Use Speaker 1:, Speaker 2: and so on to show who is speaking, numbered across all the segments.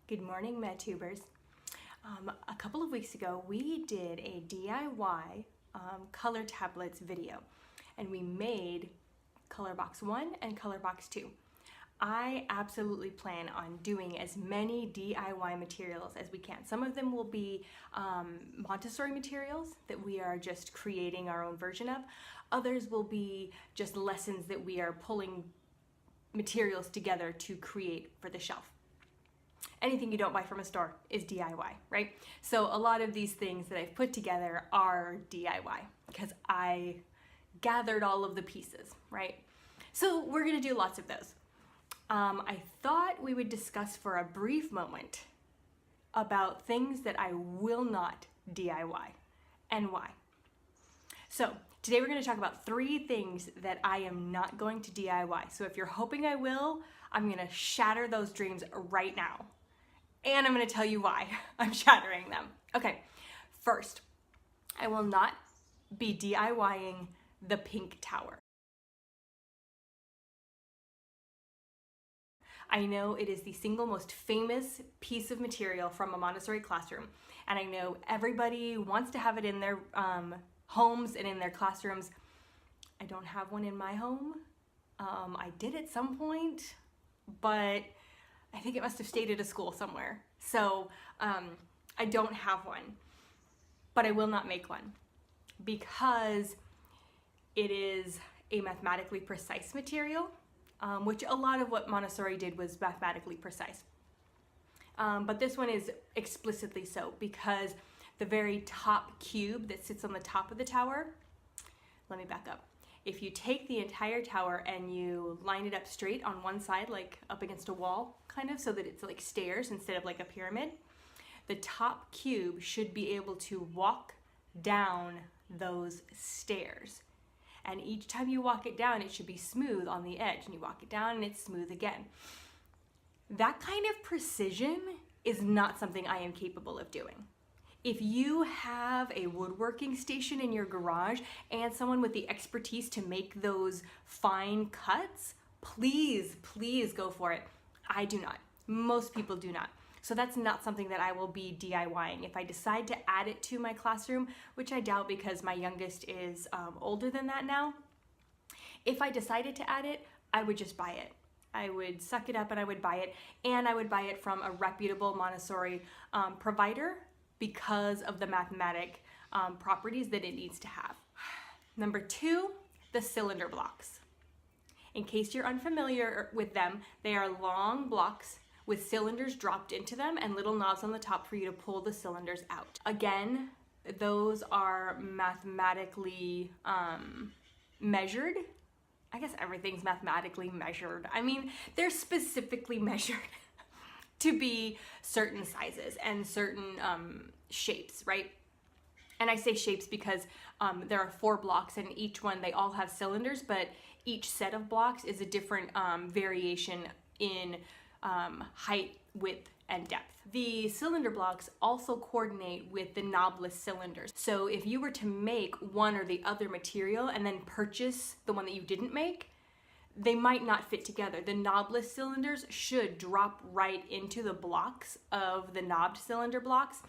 Speaker 1: Good morning, MedTubers. A couple of weeks ago, we did a DIY color tablets video, and we made color box 1 and color box 2. I absolutely plan on doing as many DIY materials as we can. Some of them will be Montessori materials that we are just creating our own version of. Others will be just lessons that we are pulling materials together to create for the shelf. Anything you don't buy from a store is DIY, right? So a lot of these things that I've put together are DIY because I gathered all of the pieces, right? So we're gonna do lots of those. I thought we would discuss for a brief moment about things that I will not DIY and why. So today we're going to talk about 3 things that I am not going to DIY. So if you're hoping I will, I'm going to shatter those dreams right now. And I'm going to tell you why I'm shattering them. Okay, first, I will not be DIYing the pink tower. I know it is the single most famous piece of material from a Montessori classroom, and I know everybody wants to have it in their homes and in their classrooms. I don't have one in my home. I did at some point, but I think it must have stayed at a school somewhere. So I don't have one, but I will not make one because it is a mathematically precise material. Which a lot of what Montessori did was mathematically precise. But this one is explicitly so because the very top cube that sits on the top of the tower, let me back up. If you take the entire tower and you line it up straight on one side, like up against a wall, kind of, so that it's like stairs instead of like a pyramid, the top cube should be able to walk down those stairs. And each time you walk it down, it should be smooth on the edge. And you walk it down and it's smooth again. That kind of precision is not something I am capable of doing. If you have a woodworking station in your garage and someone with the expertise to make those fine cuts, please, please go for it. I do not. Most people do not. So that's not something that I will be DIYing. If I decide to add it to my classroom, which I doubt because my youngest is older than that now, if I decided to add it, I would just buy it. I would suck it up and I would buy it, and I would buy it from a reputable Montessori provider because of the mathematic properties that it needs to have. Number 2, the cylinder blocks. In case you're unfamiliar with them, they are long blocks with cylinders dropped into them and little knobs on the top for you to pull the cylinders out. Again, those are mathematically measured. I guess everything's mathematically measured. I mean, they're specifically measured to be certain sizes and certain shapes, right? And I say shapes because there are 4 blocks, and each one, they all have cylinders, but each set of blocks is a different variation in height, width, and depth. The cylinder blocks also coordinate with the knobless cylinders. So if you were to make one or the other material and then purchase the one that you didn't make, they might not fit together. The knobless cylinders should drop right into the blocks of the knobbed cylinder blocks.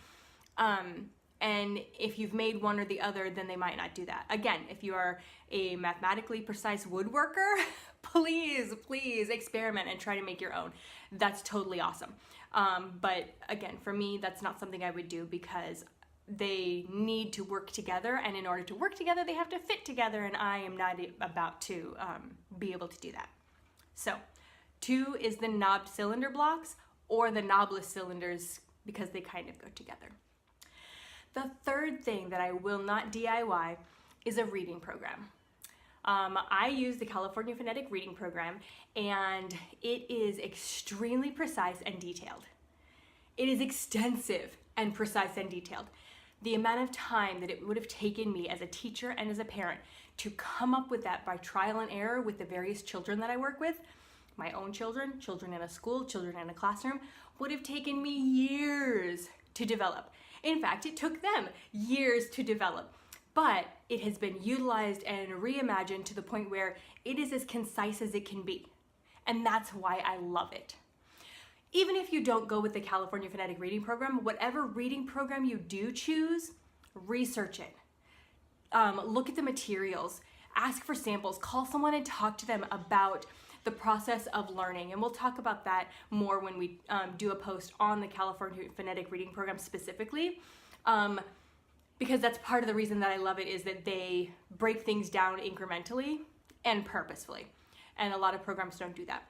Speaker 1: And if you've made one or the other, then they might not do that. Again, if you are a mathematically precise woodworker, please, please experiment and try to make your own. That's totally awesome. But again, for me, that's not something I would do because they need to work together, and in order to work together, they have to fit together, and I am not about to be able to do that. So 2 is the knobbed cylinder blocks or the knobless cylinders because they kind of go together. The 3rd thing that I will not DIY is a reading program. I use the California Phonetic Reading Program, and it is extremely precise and detailed. It is extensive and precise and detailed. The amount of time that it would have taken me as a teacher and as a parent to come up with that by trial and error with the various children that I work with, my own children, children in a school, children in a classroom, would have taken me years to develop. In fact, it took them years to develop, but it has been utilized and reimagined to the point where it is as concise as it can be. And that's why I love it. Even if you don't go with the California Phonetic Reading Program, whatever reading program you do choose, research it. Look at the materials, ask for samples, call someone and talk to them about the process of learning. And we'll talk about that more when we do a post on the California Phonetic Reading Program specifically. Because that's part of the reason that I love it, is that they break things down incrementally and purposefully. And a lot of programs don't do that.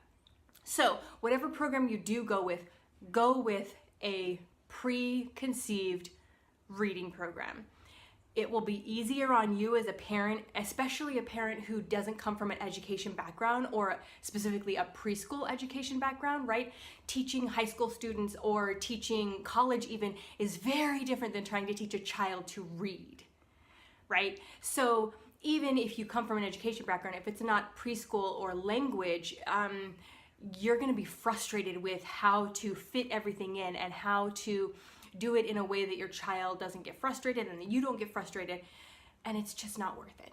Speaker 1: So whatever program you do go with a preconceived reading program. It will be easier on you as a parent, especially a parent who doesn't come from an education background, or specifically a preschool education background, right? Teaching high school students or teaching college even is very different than trying to teach a child to read, right? So even if you come from an education background, if it's not preschool or language, you're going to be frustrated with how to fit everything in and how to do it in a way that your child doesn't get frustrated and that you don't get frustrated, and it's just not worth it.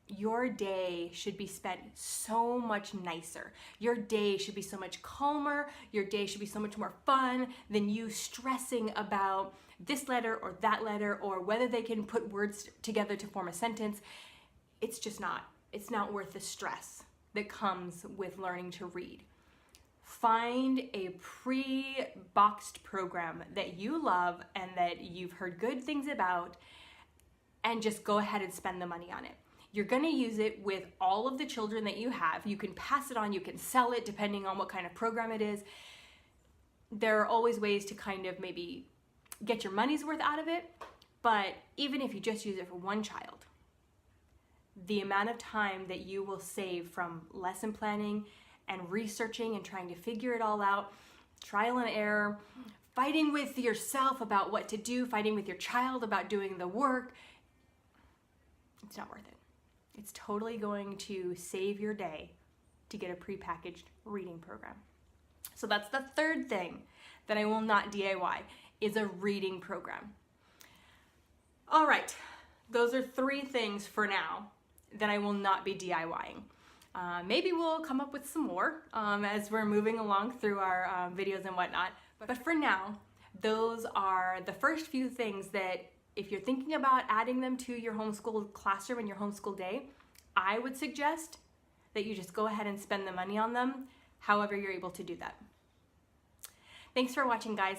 Speaker 1: Your day should be spent so much nicer. Your day should be so much calmer. Your day should be so much more fun than you stressing about this letter or that letter or whether they can put words together to form a sentence. It's just not. It's not worth the stress that comes with learning to read. Find a pre-boxed program that you love and that you've heard good things about, and just go ahead and spend the money on it. You're going to use it with all of the children that you have. You can pass it on, you can sell it depending on what kind of program it is. There are always ways to kind of maybe get your money's worth out of it, but even if you just use it for one child, the amount of time that you will save from lesson planning and researching and trying to figure it all out, trial and error, fighting with yourself about what to do, fighting with your child about doing the work, it's not worth it. It's totally going to save your day to get a prepackaged reading program. So that's the third thing that I will not DIY, is a reading program. All right, those are 3 things for now that I will not be DIYing. Maybe we'll come up with some more as we're moving along through our videos and whatnot. But for now, those are the first few things that, if you're thinking about adding them to your homeschool classroom and your homeschool day, I would suggest that you just go ahead and spend the money on them, however you're able to do that. Thanks for watching, guys.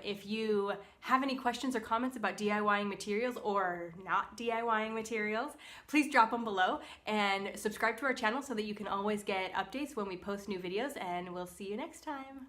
Speaker 1: If you have any questions or comments about DIYing materials or not DIYing materials, please drop them below and subscribe to our channel so that you can always get updates when we post new videos, and we'll see you next time.